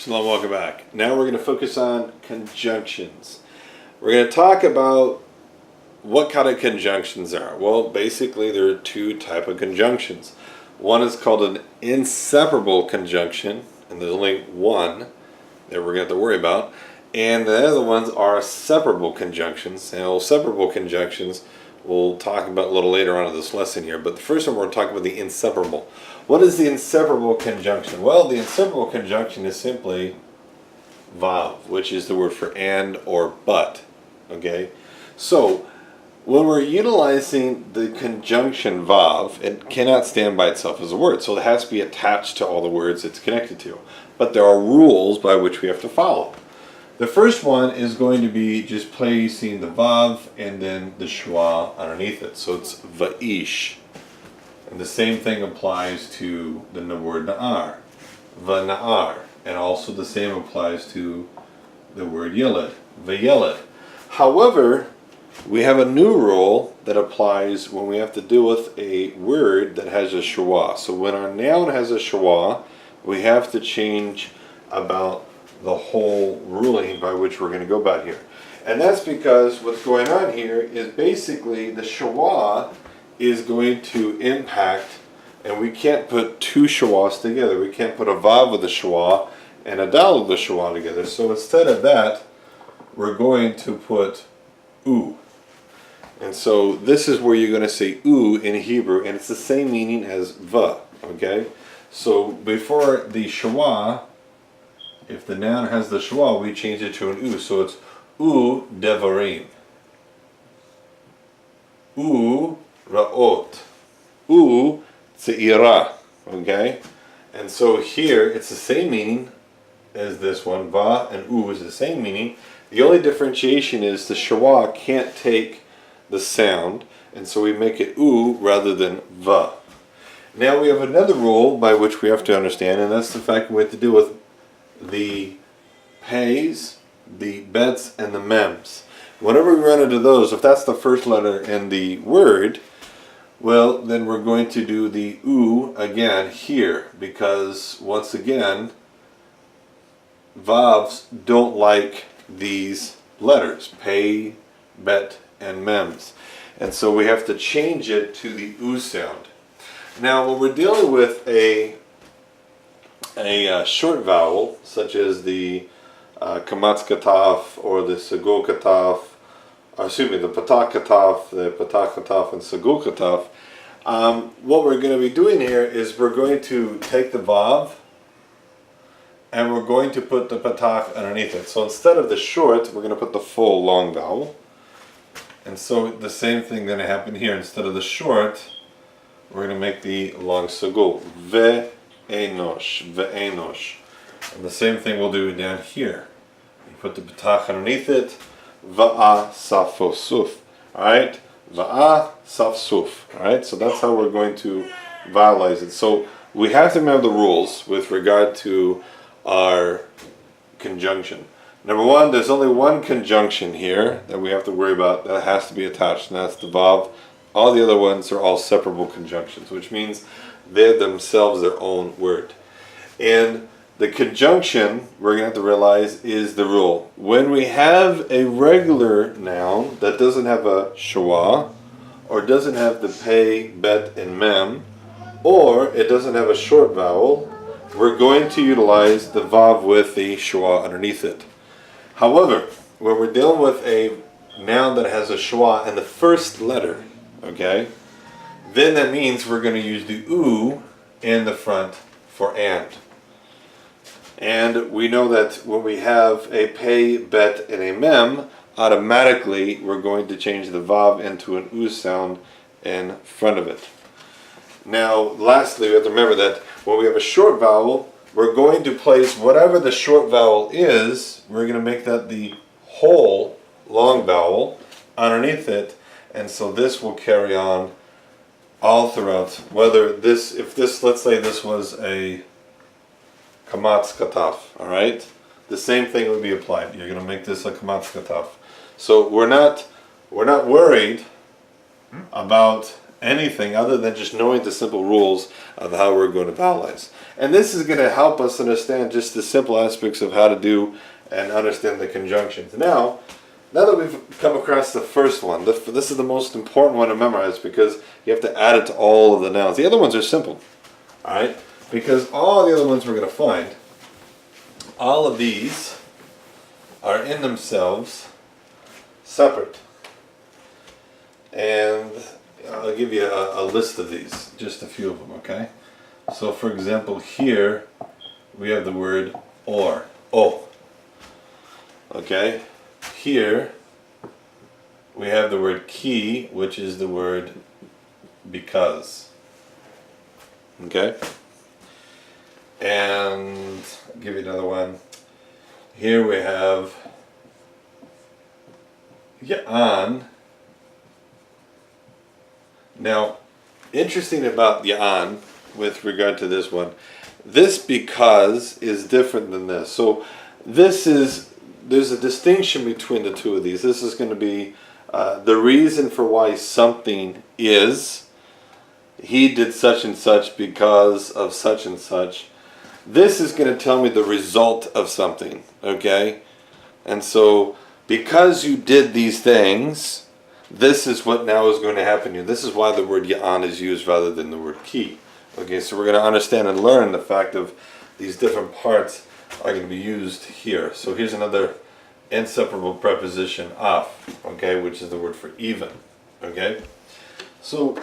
Shalom, welcome back. Now we're going to focus on conjunctions. We're going to talk about what kind of conjunctions there are. Well, basically there are two types of conjunctions. One is called an inseparable conjunction, and there's only one that we're going to have to worry about. And the other ones are separable conjunctions. Now, separable conjunctions we'll talk about a little later on in this lesson here, but the first one we're going to talk about the inseparable. What is the inseparable conjunction? Well, the inseparable conjunction is simply vav, which is the word for and or but. Okay? So, when we're utilizing the conjunction vav, it cannot stand by itself as a word, so it has to be attached to all the words it's connected to. But there are rules by which we have to follow. The first one is going to be just placing the vav and then the shwa underneath it. So it's va'ish. And the same thing applies to the word na'ar, va'na'ar. And also the same applies to the word yeled, va'yeled. However, we have a new rule that applies when we have to deal with a word that has a shwa. So when our noun has a shwa, we have to change about the whole ruling by which we're going to go about here. And that's because what's going on here is basically the shwa is going to impact, and we can't put two shwas together. We can't put a vav with a shwa and a dal with a shwa together. So instead of that, we're going to put u. And so this is where you're going to say u in Hebrew, and it's the same meaning as va. Okay? So before the shwa, if the noun has the shwa, we change it to an u. So it's u devarim. U ra'ot. U tze'ira. Okay? And so here, it's the same meaning as this one. Va and u is the same meaning. The only differentiation is the shwa can't take the sound, and so we make it u rather than va. Now we have another rule by which we have to understand, and that's the fact we have to deal with the pays, the bets, and the mems. Whenever we run into those, if that's the first letter in the word, well, then we're going to do the u again here, because once again, vavs don't like these letters, pay, bet, and mems. And so we have to change it to the u sound. Now, when we're dealing with a short vowel, such as the kamatz kataf or the segul kataf, the patak kataf, and segul kataf, what we're going to be doing here is we're going to take the vav and we're going to put the patak underneath it. So instead of the short, we're going to put the full long vowel. And so the same thing going to happen here. Instead of the short, we're going to make the long segul. Ve'enosh. And the same thing we'll do down here. You put the patach underneath it. Va'a safosuf. Alright? Va'a safsuf. Alright? So that's how we're going to vowelize it. So we have to remember the rules with regard to our conjunction. Number one, there's only one conjunction here that we have to worry about that has to be attached, and that's the vav. All the other ones are all separable conjunctions, which means they're themselves their own word. And the conjunction, we're going to have to realize, is the rule. When we have a regular noun that doesn't have a shwa, or doesn't have the pay, bet, and mem, or it doesn't have a short vowel, we're going to utilize the vav with the shwa underneath it. However, when we're dealing with a noun that has a shwa and the first letter, okay, then that means we're going to use the u in the front for and. And we know that when we have a pay, bet, and a mem, automatically we're going to change the vav into an u sound in front of it. Now, lastly, we have to remember that when we have a short vowel, we're going to place whatever the short vowel is, we're going to make that the whole long vowel underneath it, and so this will carry on all throughout. Whether this, let's say this was a kamatz kataf, all right? The same thing would be applied. You're going to make this a kamatz kataf. So we're not worried about anything other than just knowing the simple rules of how we're going to vowelize. And this is going to help us understand just the simple aspects of how to do and understand the conjunctions. Now that we've come across the first one, this is the most important one to memorize because you have to add it to all of the nouns. The other ones are simple, all right? Because all the other ones we're going to find, all of these are in themselves separate. And I'll give you a list of these, just a few of them, okay? So for example, here we have the word or, o. Okay? Here we have the word ki, which is the word because. Okay? And I'll give you another one. Here we have ya'an. Now, interesting about ya'an with regard to this one, this because is different than this. So there's a distinction between the two of these. This is going to be the reason for why something is. He did such and such because of such and such. This is going to tell me the result of something, okay? And so, because you did these things, this is what now is going to happen to you. This is why the word ya'an is used rather than the word ki. Okay, so we're going to understand and learn the fact of these different parts are going to be used here. So here's another inseparable preposition, af, okay, which is the word for even, okay? So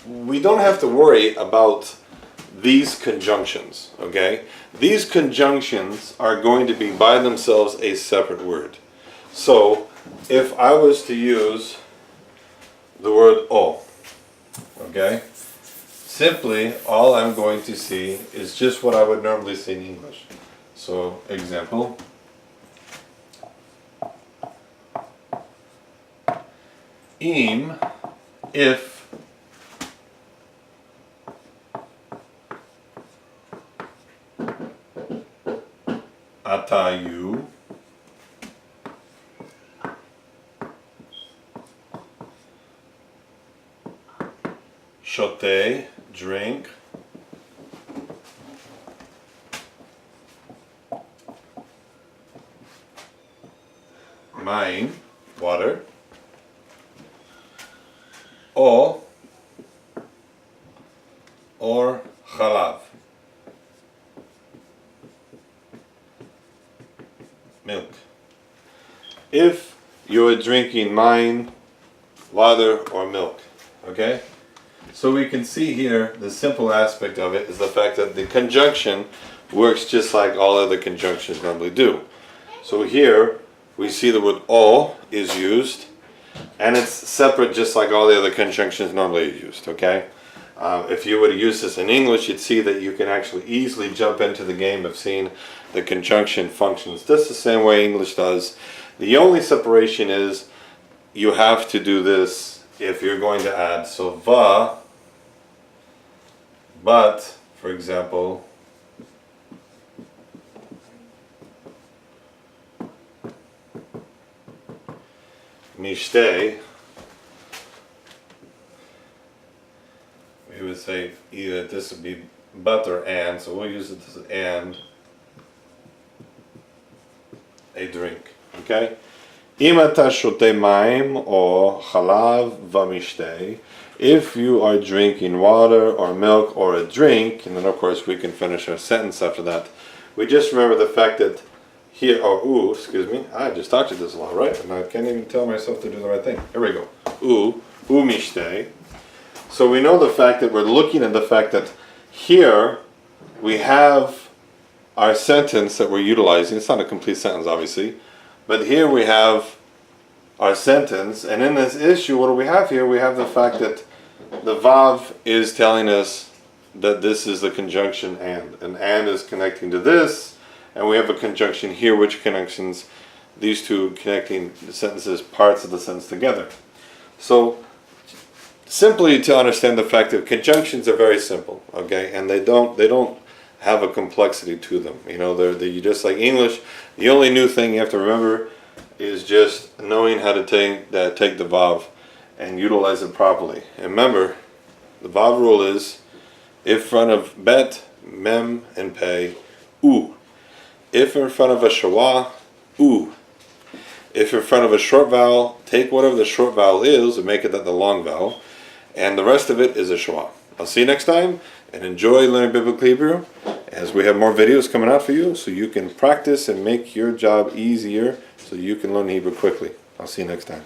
we don't have to worry about these conjunctions, okay? These conjunctions are going to be by themselves a separate word. So if I was to use the word o, okay, simply all I'm going to see is just what I would normally see in English. So example, im, if atayu, shote, drink, mayim, water, o, or chalav, milk. If you're drinking mayim, water, or milk, okay? So we can see here the simple aspect of it is the fact that the conjunction works just like all other conjunctions normally do. So here we see the word o is used, and it's separate just like all the other conjunctions normally used, okay? If you were to use this in English, you'd see that you can actually easily jump into the game of seeing the conjunction functions just the same way English does. The only separation is you have to do this if you're going to add. So va, but, for example, mishte, we would say either this would be but or and, so we'll use it as and a drink, okay? Im ata shote mayim or chalav v'mishtei, if you are drinking water or milk or a drink, and then of course we can finish our sentence after that. We just remember the fact that here, or excuse me, I just taught you this a lot, right? And I can't even tell myself to do the right thing. Here we go. Mishtei. So we know the fact that we're looking at the fact that here we have our sentence that we're utilizing. It's not a complete sentence, obviously, but here we have our sentence, and in this issue, what do we have here? We have the fact that the vav is telling us that this is the conjunction and is connecting to this, and we have a conjunction here which connections these two connecting the sentences, parts of the sentence together. So simply to understand the fact that conjunctions are very simple, okay, and they don't have a complexity to them. You know, they're just like English. The only new thing you have to remember is just knowing how to take the vav and utilize it properly. And remember, The Vav rule is, if in front of bet, mem, and pei, u. If in front of a shawah, u. If in front of a short vowel, take whatever the short vowel is and make it the long vowel, and the rest of it is a shawah. I'll see you next time, and enjoy learning Biblical Hebrew, as we have more videos coming out for you, so you can practice and make your job easier, so you can learn Hebrew quickly. I'll see you next time.